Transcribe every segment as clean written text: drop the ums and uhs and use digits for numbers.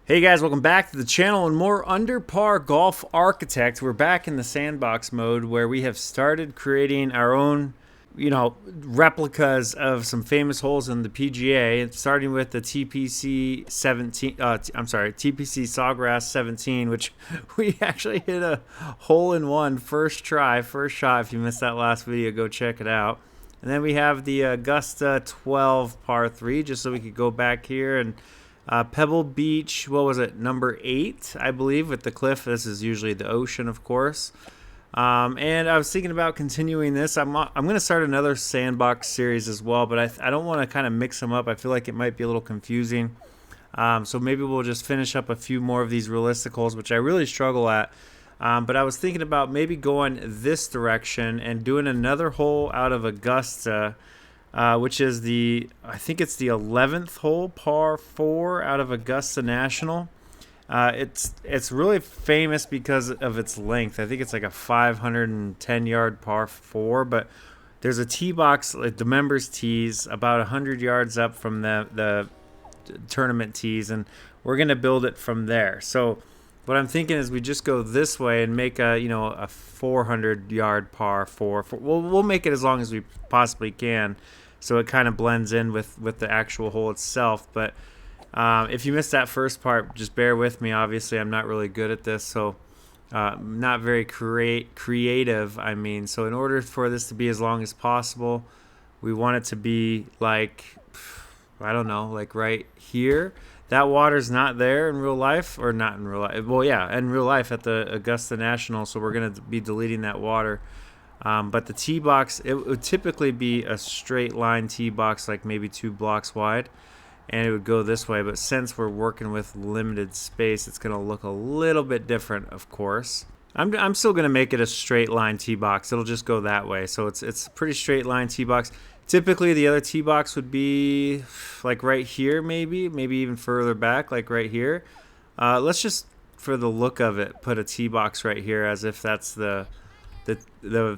Hey guys, welcome back to the channel and more Under Par Golf Architect. We're back in the sandbox mode where we have started creating our own, replicas of some famous holes in the PGA, starting with the TPC 17, TPC Sawgrass 17, which we actually hit a hole in one first try, first shot. If you missed that last video, go check it out. And then we have the Augusta 12 par 3, just so we could go back here and Pebble Beach, what was it, number 8, I believe, with the cliff. This is usually the ocean, of course. And I was thinking about continuing this. I'm going to start another sandbox series as well, but I don't want to kind of mix them up. I feel like it might be a little confusing. So maybe we'll just finish up a few more of these realistic holes, which I really struggle at. But I was thinking about maybe going this direction and doing another hole out of Augusta, which is I think it's the 11th hole, par 4 out of Augusta National. It's really famous because of its length. I think it's like a 510-yard par 4, but there's a tee box, like the members' tees, about 100 yards up from the tournament tees, and we're gonna build it from there. So what I'm thinking is we just go this way and make a 400-yard par 4. We'll make it as long as we possibly can, so it kind of blends in with the actual hole itself. But if you missed that first part, just bear with me. Obviously, I'm not really good at this, so not very creative. So in order for this to be as long as possible, we want it to be like, I don't know, like right here. That water's not there in real life, or not in real life. Well, yeah, in real life at the Augusta National, so we're going to be deleting that water. But the tee box, it would typically be a straight line tee box, like maybe 2 blocks wide, and it would go this way. But since we're working with limited space, it's going to look a little bit different, of course. I'm still going to make it a straight line tee box. It'll just go that way. So it's a pretty straight line tee box. Typically, the other tee box would be like right here, maybe even further back, like right here. Let's just, for the look of it, put a tee box right here as if that's the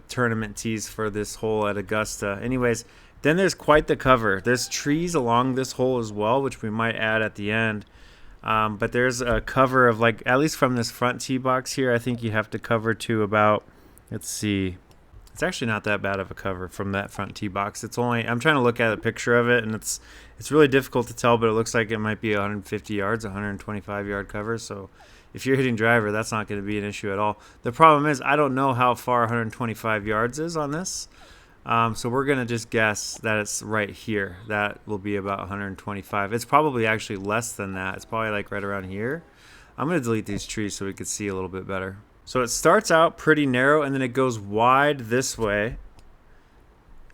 tournament tees for this hole at Augusta. Anyways, then there's quite the cover. There's trees along this hole as well, which we might add at the end. But there's a cover of, like, at least from this front tee box here, I think you have to cover to about, let's see. It's actually not that bad of a cover from that front tee box. It's only, I'm trying to look at a picture of it, and it's really difficult to tell, but it looks like it might be 150 yards, 125-yard cover. So if you're hitting driver, that's not going to be an issue at all. The problem is I don't know how far 125 yards is on this. So we're going to just guess that it's right here. That will be about 125. It's probably actually less than that. It's probably like right around here. I'm going to delete these trees so we can see a little bit better. So it starts out pretty narrow, and then it goes wide this way.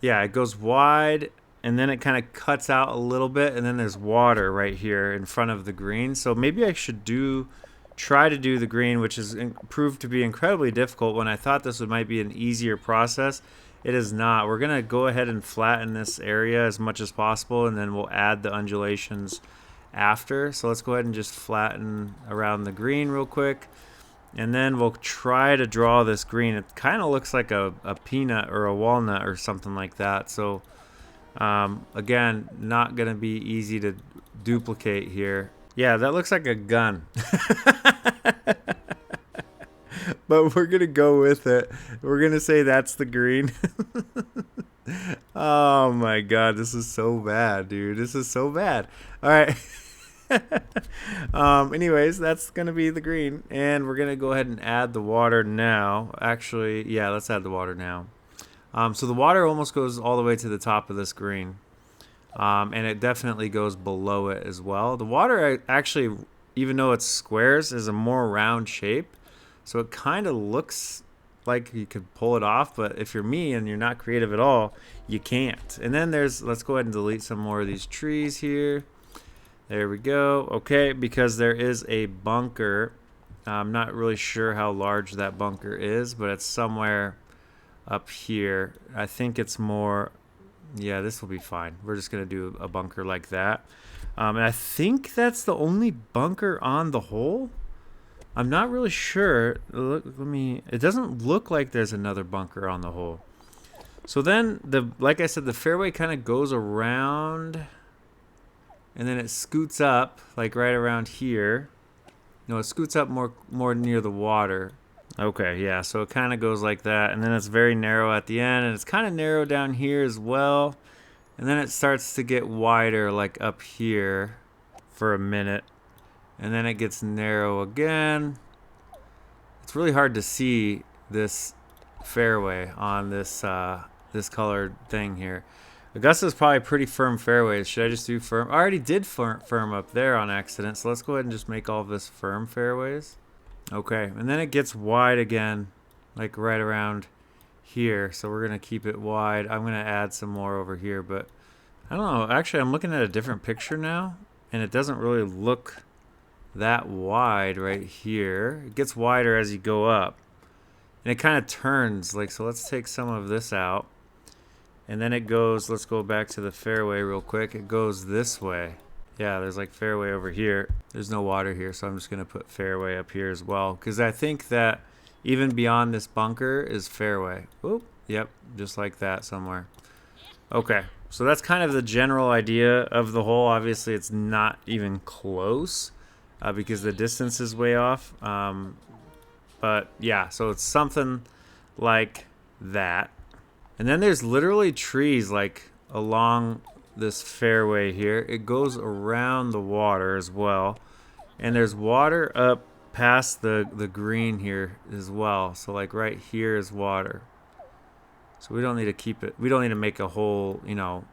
Yeah, it goes wide, and then it kind of cuts out a little bit, and then there's water right here in front of the green. So maybe I should try to do the green, which has proved to be incredibly difficult. When I thought this might be an easier process, it is not. We're going to go ahead and flatten this area as much as possible, and then we'll add the undulations after. So let's go ahead and just flatten around the green real quick. And then we'll try to draw this green. It kind of looks like a peanut or a walnut or something like that. So, again, not going to be easy to duplicate here. Yeah, that looks like a gun. But we're going to go with it. We're going to say that's the green. Oh, my God. This is so bad, dude. This is so bad. All right. Anyways, that's gonna be the green, and we're gonna go ahead and add the water now. Actually, yeah, let's add the water now. So the water almost goes all the way to the top of this green, and it definitely goes below it as well. The water actually, even though it's squares, is a more round shape, so it kind of looks like you could pull it off, but if you're me and you're not creative at all, you can't. And then let's go ahead and delete some more of these trees here. There we go. Okay, because there is a bunker. I'm not really sure how large that bunker is, but it's somewhere up here. I think it's more, yeah, this will be fine. We're just going to do a bunker like that. And I think that's the only bunker on the hole. I'm not really sure. It doesn't look like there's another bunker on the hole. So then, like I said, the fairway kind of goes around, and then it scoots up, like right around here. No, it scoots up more near the water. Okay, yeah, so it kind of goes like that, and then it's very narrow at the end, and it's kind of narrow down here as well, and then it starts to get wider like up here for a minute, and then it gets narrow again. It's really hard to see this fairway on this this colored thing here. Augusta's probably pretty firm fairways. Should I just do firm? I already did firm up there on accident, so let's go ahead and just make all of this firm fairways. Okay, and then it gets wide again, like right around here. So we're gonna keep it wide. I'm gonna add some more over here, but I don't know. Actually, I'm looking at a different picture now, and it doesn't really look that wide right here. It gets wider as you go up, and it kind of turns like so. Let's take some of this out. And then it goes, let's go back to the fairway real quick. It goes this way. Yeah, there's like fairway over here. There's no water here, so I'm just going to put fairway up here as well. Because I think that even beyond this bunker is fairway. Oop, yep, just like that somewhere. Okay, so that's kind of the general idea of the hole. Obviously, it's not even close because the distance is way off. But yeah, so it's something like that. And then there's literally trees like along this fairway here. It goes around the water as well. And there's water up past the green here as well. So like right here is water. So we don't need to keep it. We don't need to make a whole, you know,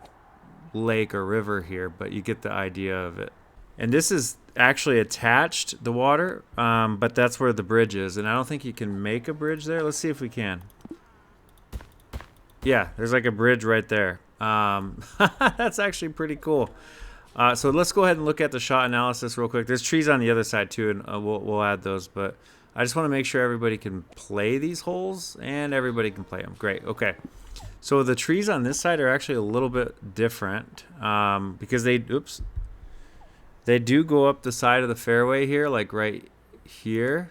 lake or river here, but you get the idea of it. And this is actually attached, the water, but that's where the bridge is. And I don't think you can make a bridge there. Let's see if we can. Yeah, there's like a bridge right there. That's actually pretty cool. So let's go ahead and look at the shot analysis real quick. There's trees on the other side too, and we'll add those. But I just want to make sure everybody can play these holes, and everybody can play them. Great, okay. So the trees on this side are actually a little bit different because they do go up the side of the fairway here, like right here.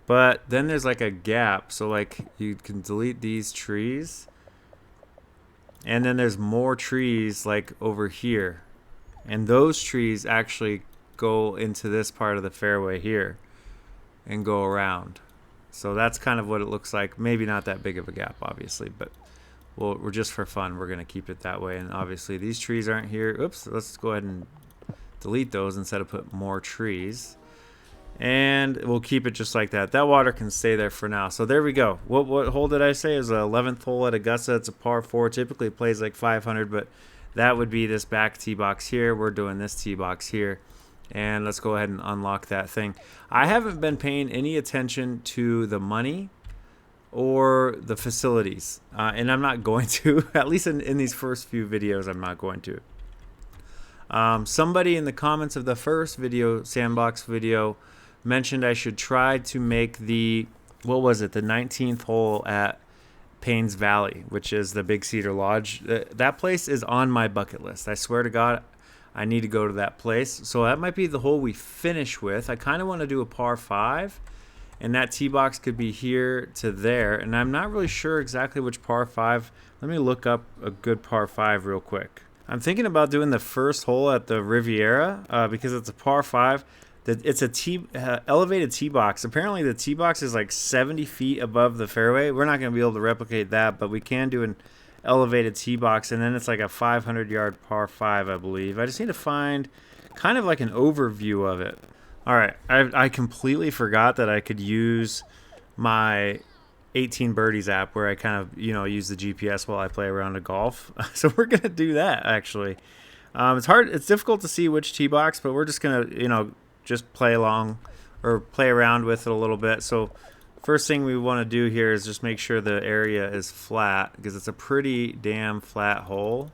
But then there's like a gap, so like you can delete these trees. And then there's more trees like over here. And those trees actually go into this part of the fairway here and go around. So that's kind of what it looks like. Maybe not that big of a gap, obviously, but we're just for fun. We're going to keep it that way. And obviously these trees aren't here. Oops, let's go ahead and delete those instead of put more trees. And we'll keep it just like that. That water can stay there for now. So there we go. What hole did I say? It was the 11th hole at Augusta. It's a par 4. Typically it plays like 500, but that would be this back tee box here. We're doing this tee box here. And let's go ahead and unlock that thing. I haven't been paying any attention to the money or the facilities. And I'm not going to. At least in these first few videos, I'm not going to. Somebody in the comments of the first video, Sandbox video, mentioned I should try to make the, what was it, the 19th hole at Payne's Valley, which is the Big Cedar Lodge. That place is on my bucket list. I swear to God, I need to go to that place. So that might be the hole we finish with. I kind of want to do a par 5, and that tee box could be here to there. And I'm not really sure exactly which par 5. Let me look up a good par 5 real quick. I'm thinking about doing the first hole at the Riviera because it's a par 5. It's a elevated tee box. Apparently the tee box is like 70 feet above the fairway. We're not going to be able to replicate that, but we can do an elevated tee box, and then it's like a 500-yard par 5, I believe. I just need to find kind of like an overview of it. All right, I completely forgot that I could use my 18 Birdies app where I kind of, you know, use the GPS while I play around a golf. So we're going to do that, actually. It's difficult to see which tee box, but we're just going to, you know, just play along or play around with it a little bit. So first thing we want to do here is just make sure the area is flat because it's a pretty damn flat hole.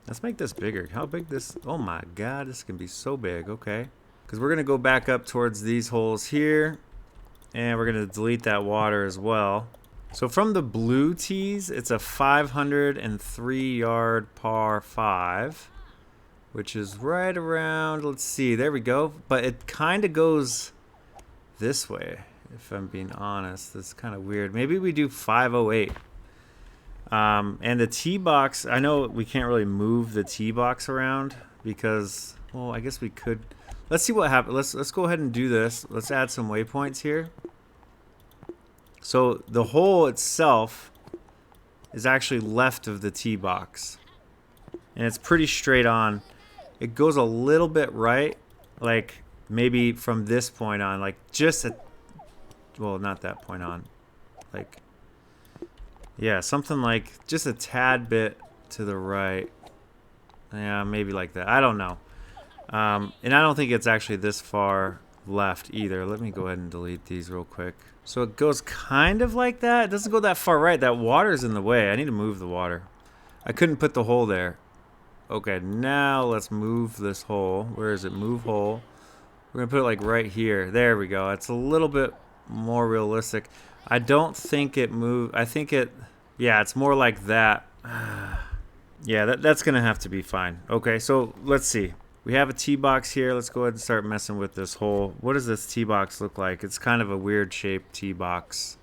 Let's make this bigger. How big this? Oh my God, this can be so big. Okay. Because we're going to go back up towards these holes here, and we're going to delete that water as well. So from the blue tees, it's a 503-yard par 5. Which is right around, let's see, there we go. But it kind of goes this way, if I'm being honest. That's kind of weird. Maybe we do 508. And the tee box, I know we can't really move the tee box around because, well, I guess we could. let's see what happens. Let's go ahead and do this. Let's add some waypoints here. So the hole itself is actually left of the tee box, and it's pretty straight on. It goes a little bit right, like maybe from this point on, like just a, well, not that point on, like, yeah, something like just a tad bit to the right. Yeah, maybe like that. I don't know. And I don't think it's actually this far left either. Let me go ahead and delete these real quick. So it goes kind of like that. It doesn't go that far right. That water's in the way. I need to move the water. I couldn't put the hole there. Okay, now let's move this hole. Where is it? Move hole. We're going to put it like right here. There we go. It's a little bit more realistic. I don't think it moved. I think it, yeah, it's more like that. Yeah, that's going to have to be fine. Okay, so let's see. We have a tee box here. Let's go ahead and start messing with this hole. What does this tee box look like? It's kind of a weird shaped tee box.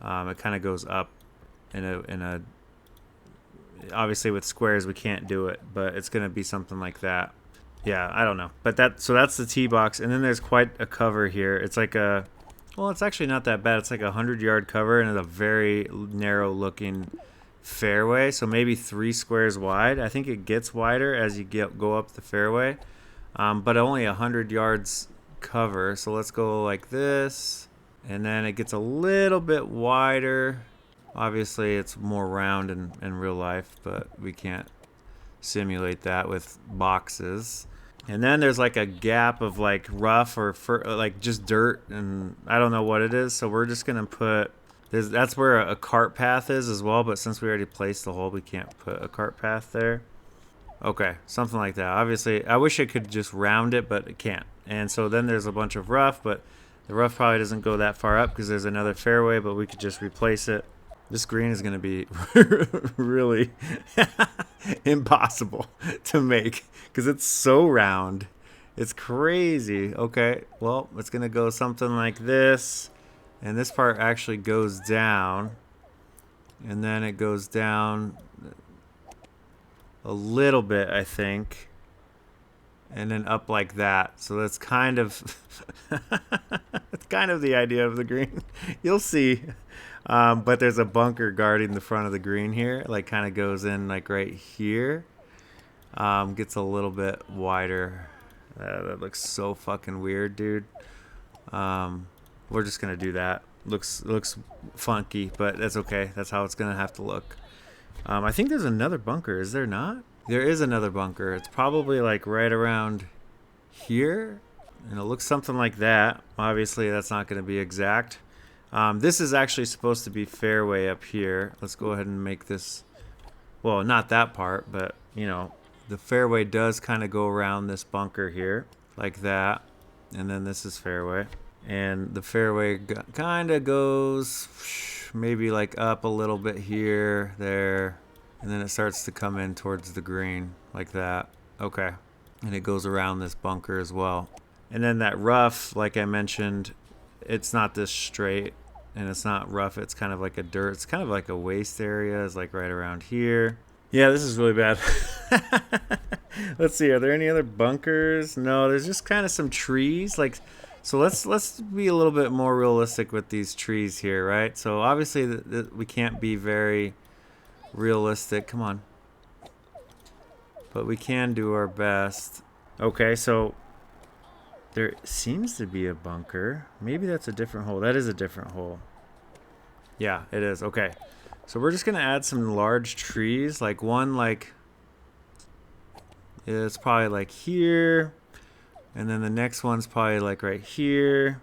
It kind of goes up in a obviously with squares we can't do it, but it's going to be something like that. Yeah, I don't know. But so that's the tee box, and then there's quite a cover here. It's like a, well, it's actually not that bad. It's like a 100-yard cover, and it's a very narrow looking fairway, so maybe 3 squares wide. I think it gets wider as you go up the fairway, but only 100 yards cover. So let's go like this, and then it gets a little bit wider. Obviously it's more round in real life, but we can't simulate that with boxes. And then there's like a gap of like rough or like just dirt, and I don't know what it is, so we're just gonna put, that's where a cart path is as well, but since we already placed the hole, we can't put a cart path there. Okay, something like that. Obviously, I wish I could just round it, but it can't. And so then there's a bunch of rough, but the rough probably doesn't go that far up because there's another fairway, but we could just replace it. This green is going to be really impossible to make because it's so round. It's crazy. Okay, well, it's going to go something like this. And this part actually goes down, and then it goes down a little bit, I think, and then up like that. So that's kind of it's kind of the idea of the green. You'll see. But there's a bunker guarding the front of the green here, like kind of goes in like right here. Gets a little bit wider. That looks so fucking weird, dude. We're just gonna do that. Looks funky, but that's okay. That's how it's gonna have to look. I think there's another bunker. Is there not? There is another bunker. It's probably like right around here, and it looks something like that. Obviously, that's not gonna be exact. This is actually supposed to be fairway up here. Let's go ahead and make this, well, not that part, but you know, the fairway does kind of go around this bunker here like that, and then this is fairway. And the fairway kind of goes maybe like up a little bit here, there, and then it starts to come in towards the green like that. Okay. And it goes around this bunker as well. And then that rough, like I mentioned, it's not this straight, and it's not rough. It's kind of like a dirt. It's kind of like a waste area. It's like right around here. Yeah, this is really bad. Let's see. Are there any other bunkers? No, there's just kind of some trees. Like, so let's be a little bit more realistic with these trees here, right? So obviously we can't be very realistic. Come on. But we can do our best. Okay, so there seems to be a bunker. Maybe that's a different hole. That is a different hole. Yeah, it is. Okay. So we're just going to add some large trees. Like one, like, it's probably like here. And then the next one's probably like right here.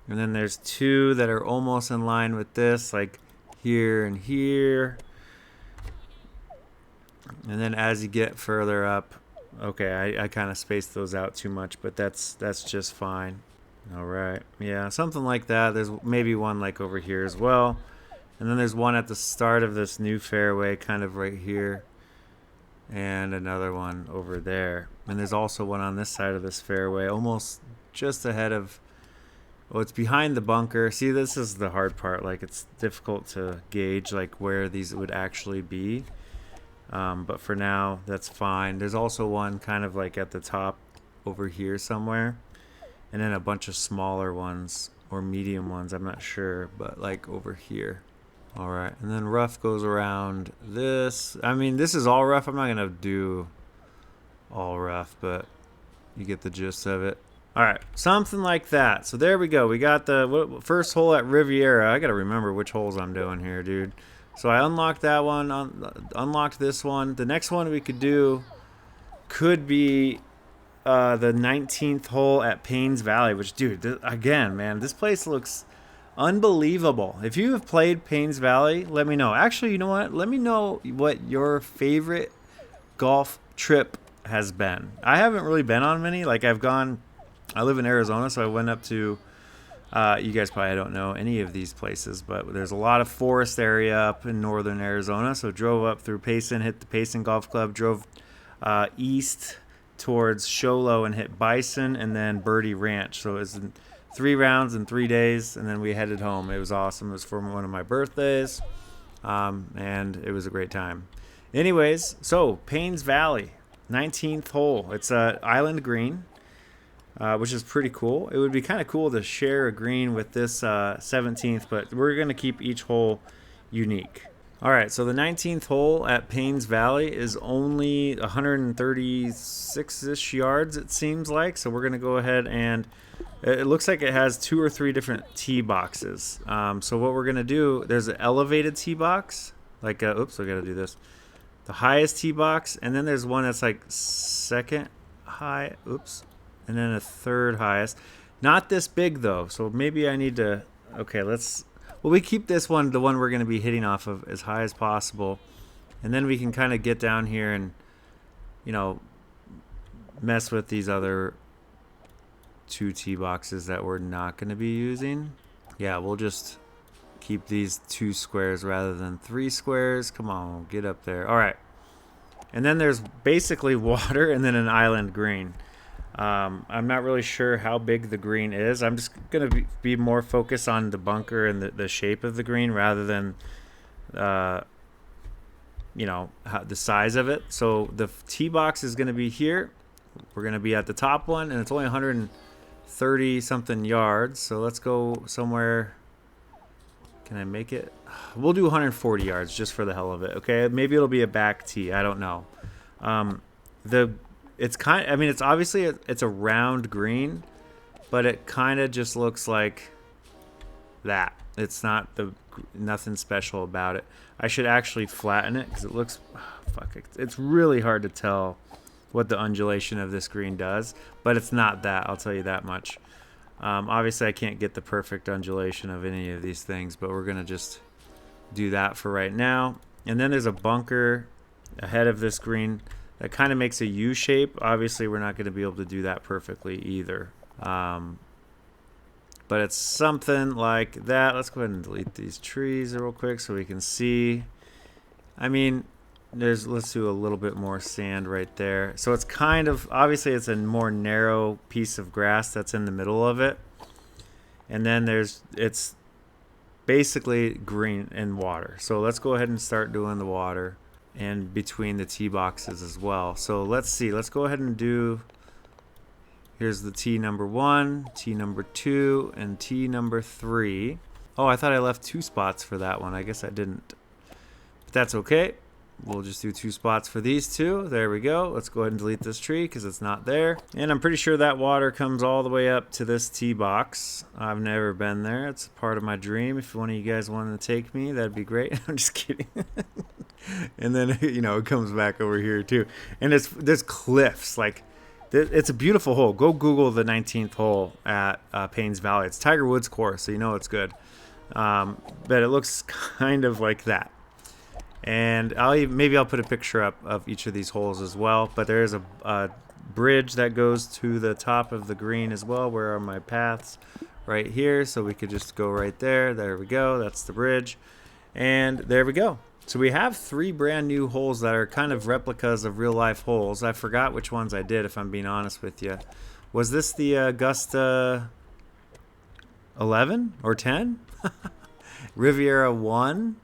And then there's 2 that are almost in line with this, like here and here. And then as you get further up, okay, I kind of spaced those out too much, but that's just fine. All right. Yeah, something like that. There's maybe one like over here as well. And then there's one at the start of this new fairway, kind of right here. And another one over there. And there's also one on this side of this fairway, almost just ahead of, well, it's behind the bunker. See, this is the hard part. Like, it's difficult to gauge like where these would actually be. But for now, that's fine. There's also one kind of like at the top over here somewhere, and then a bunch of smaller ones or medium ones, I'm not sure, but like over here. All right, and then rough goes around this. I mean, this is all rough. I'm not gonna do all rough, but you get the gist of it. All right, something like that. So there we go. We got the first hole at Riviera. I gotta remember which holes I'm doing here, dude. So I unlocked that one, unlocked this one. The next one we could do could be the 19th hole at Payne's Valley, which, dude, again, man, this place looks unbelievable. If you have played Payne's Valley, let me know. Actually, you know what? Let me know what your favorite golf trip has been. I haven't really been on many. Like, I live in Arizona, so I went up to, you guys probably don't know any of these places, but there's a lot of forest area up in northern Arizona. So drove up through Payson, hit the Payson Golf Club, drove east towards Sholo and hit Bison, and then Birdie Ranch. So it was 3 rounds in 3 days, and then we headed home. It was awesome. It was for one of my birthdays, and it was a great time. Anyways, so Payne's Valley, 19th hole. It's an island green, which is pretty cool. It would be kind of cool to share a green with this 17th, but we're going to keep each hole unique. All right, so the 19th hole at Payne's Valley is only 136-ish yards, it seems like. So we're going to go ahead and it looks like it has 2 or 3 different tee boxes. So what we're going to do, there's an elevated tee box. Like, oops, I got to do this. The highest tee box, and then there's one that's like second high, oops, and then a third highest. Not this big, though, so maybe I need to, okay, well, we keep this one, the one we're going to be hitting off of, as high as possible. And then we can kind of get down here and, you know, mess with these other 2 tee boxes that we're not going to be using. Yeah, we'll just keep these 2 squares rather than 3 squares. Come on, get up there. All right. And then there's basically water and then an island green. I'm not really sure how big the green is. I'm just going to be more focused on the bunker and the shape of the green rather than, you know, the size of it. So the tee box is going to be here. We're going to be at the top one, and it's only 130-something yards. So let's go somewhere. Can I make it? We'll do 140 yards just for the hell of it, okay? Maybe it'll be a back tee. I don't know. It's kind of, I mean, it's obviously it's a round green, but it kind of just looks like that. It's not nothing special about it. I should actually flatten it because it looks, it's really hard to tell what the undulation of this green does, but it's not that, I'll tell you that much. Obviously, I can't get the perfect undulation of any of these things, but we're going to just do that for right now. And then there's a bunker ahead of this green that kind of makes a U shape. Obviously, we're not going to be able to do that perfectly either. But it's something like that. Let's go ahead and delete these trees real quick so we can see. I mean, let's do a little bit more sand right there. So it's kind of, obviously it's a more narrow piece of grass that's in the middle of it. And then it's basically green and water. So let's go ahead and start doing the water and between the tee boxes as well. So let's see. Let's go ahead and do, here's the tee number 1, tee number 2, and tee number 3. Oh, I thought I left 2 spots for that one. I guess I didn't. But that's okay. We'll just do 2 spots for these 2. There we go. Let's go ahead and delete this tree because it's not there. And I'm pretty sure that water comes all the way up to this tee box. I've never been there. It's part of my dream. If one of you guys wanted to take me, that'd be great. I'm just kidding. And then, you know, it comes back over here too. And there's cliffs. Like, it's a beautiful hole. Go Google the 19th hole at Payne's Valley. It's Tiger Woods' course, so you know it's good. But it looks kind of like that. And maybe I'll put a picture up of each of these holes as well. But there is a bridge that goes to the top of the green as well. Where are my paths? Right here. So we could just go right there. There we go. That's the bridge. And there we go. So we have 3 brand new holes that are kind of replicas of real life holes. I forgot which ones I did, if I'm being honest with you. Was this the Augusta 11 or 10? Riviera 1?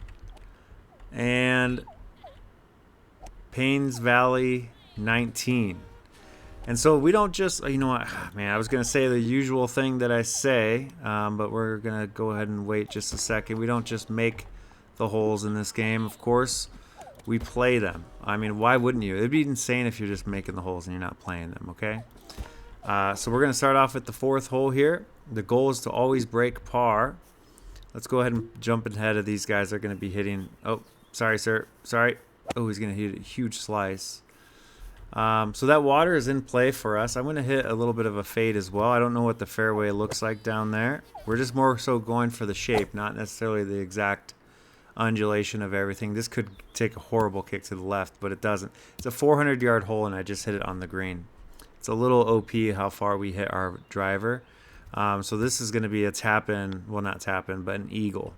And Payne's Valley 19. And so we don't just, you know what, man, I was going to say the usual thing that I say, but we're going to go ahead and wait just a second. We don't just make the holes in this game, of course. We play them. I mean, why wouldn't you? It'd be insane if you're just making the holes and you're not playing them, okay? So we're going to start off at the 4th hole here. The goal is to always break par. Let's go ahead and jump ahead of these guys. They're going to be hitting. Oh, sorry, sir. Sorry. Oh, he's going to hit a huge slice. So that water is in play for us. I'm going to hit a little bit of a fade as well. I don't know what the fairway looks like down there. We're just more so going for the shape, not necessarily the exact undulation of everything. This could take a horrible kick to the left, but it doesn't. It's a 400-yard hole, and I just hit it on the green. It's a little OP how far we hit our driver. So this is going to be a tap-in. Well, not tap-in, but an eagle.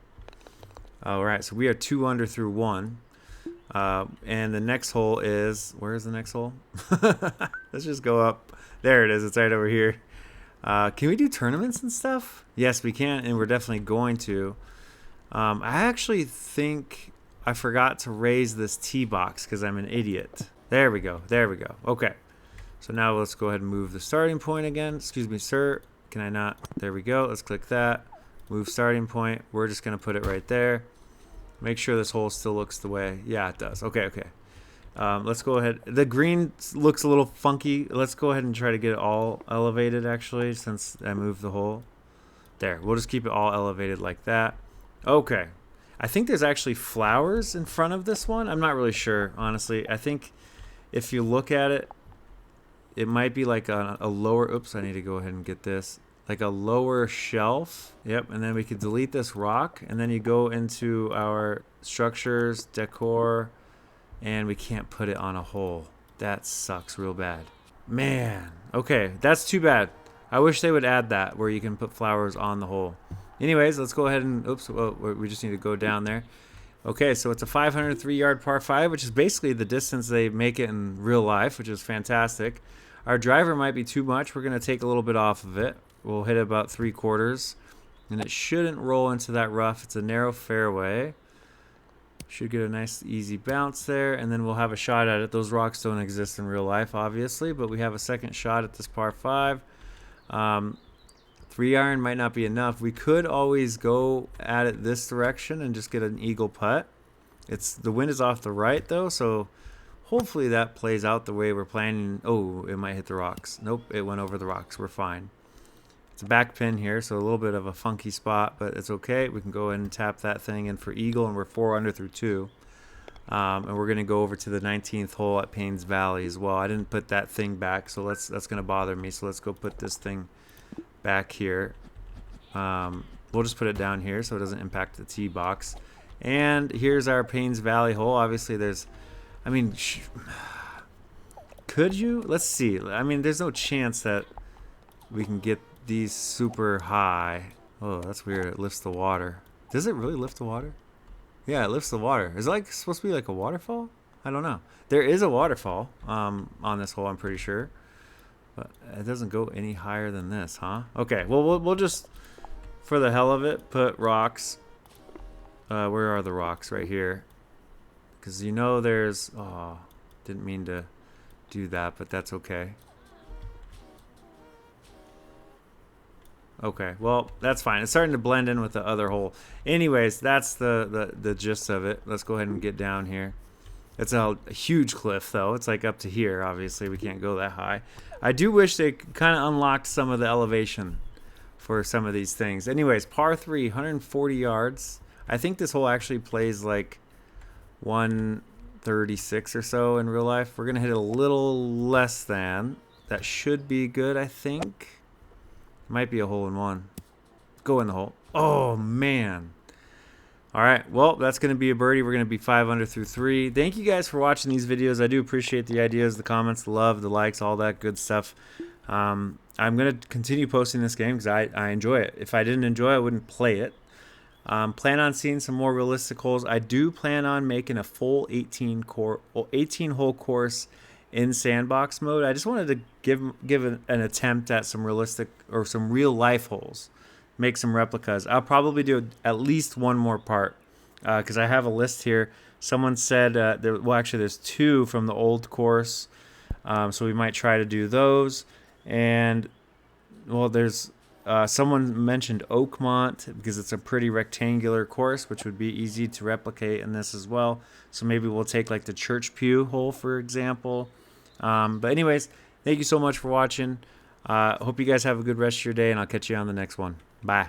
All right, so we are 2 under through 1. And the next hole is, where's the next hole? Let's just go up. There it is. It's right over here. Can we do tournaments and stuff? Yes, we can, and we're definitely going to. I actually think I forgot to raise this tee box because I'm an idiot. There we go. There we go. Okay. So now let's go ahead and move the starting point again. Excuse me, sir. Can I not? There we go. Let's click that. Move starting point. We're just going to put it right there. Make sure this hole still looks the way. Yeah, it does. Okay, okay. Let's go ahead. The green looks a little funky. Let's go ahead and try to get it all elevated, actually, since I moved the hole. There. We'll just keep it all elevated like that. Okay. I think there's actually flowers in front of this one. I'm not really sure, honestly. I think if you look at it, it might be like a lower... Oops, I need to go ahead and get this. Like a lower shelf. Yep, and then we could delete this rock, and then you go into our structures, decor, and we can't put it on a hole. That sucks real bad. Man, okay, that's too bad. I wish they would add that where you can put flowers on the hole. Anyways, let's go ahead and, oops, oh, we just need to go down there. Okay, so it's a 503-yard par 5, which is basically the distance they make it in real life, which is fantastic. Our driver might be too much. We're going to take a little bit off of it. We'll hit about 3/4, and it shouldn't roll into that rough. It's a narrow fairway. Should get a nice easy bounce there, and then we'll have a shot at it. Those rocks don't exist in real life, obviously, but we have a second shot at this par 5. 3-iron might not be enough. We could always go at it this direction and just get an eagle putt. The wind is off the right, though, so hopefully that plays out the way we're planning. Oh, it might hit the rocks. Nope, it went over the rocks. We're fine. It's a back pin here, so a little bit of a funky spot, but it's okay. We can go ahead and tap that thing in for eagle, and we're 4 under through 2. And we're going to go over to the 19th hole at Payne's Valley as well. I didn't put that thing back, so that's going to bother me. So let's go put this thing back here. We'll just put it down here so it doesn't impact the tee box. And here's our Payne's Valley hole. Obviously, there's, I mean, could you? Let's see. I mean, there's no chance that we can get these super high. Oh, that's weird. It lifts the water. Does it really lift the water? Yeah, it lifts the water. Is it like supposed to be like a waterfall? I don't know. There is a waterfall on this hole, I'm pretty sure. But it doesn't go any higher than this, huh? Okay, well, we'll just, for the hell of it, put rocks. Where are the rocks? Right here. Because you know there's... Oh, didn't mean to do that, but that's okay. Okay, well, that's fine. It's starting to blend in with the other hole. Anyways, that's the gist of it. Let's go ahead and get down here. It's a huge cliff, though. It's like up to here. Obviously, we can't go that high. I do wish they kind of unlocked some of the elevation for some of these things. Anyways, par 3, 140 yards. I think this hole actually plays like 136 or so in real life. We're going to hit a little less than. That should be good, I think. Might be a hole in one. Go in the hole. Oh, man. All right. Well, that's going to be a birdie. We're going to be 5 under through 3. Thank you guys for watching these videos. I do appreciate the ideas, the comments, the love, the likes, all that good stuff. I'm going to continue posting this game because I enjoy it. If I didn't enjoy it, I wouldn't play it. Plan on seeing some more realistic holes. I do plan on making a full 18-hole course in Sandbox mode. I just wanted to give an attempt at some realistic or some real life holes, make some replicas. I'll probably do at least one more part because I have a list here. Someone said well, actually there's 2 from the old course. So we might try to do those. And well, there's someone mentioned Oakmont because it's a pretty rectangular course, which would be easy to replicate in this as well. So maybe we'll take like the church pew hole, for example. But anyways, thank you so much for watching. Hope you guys have a good rest of your day, and I'll catch you on the next one. Bye.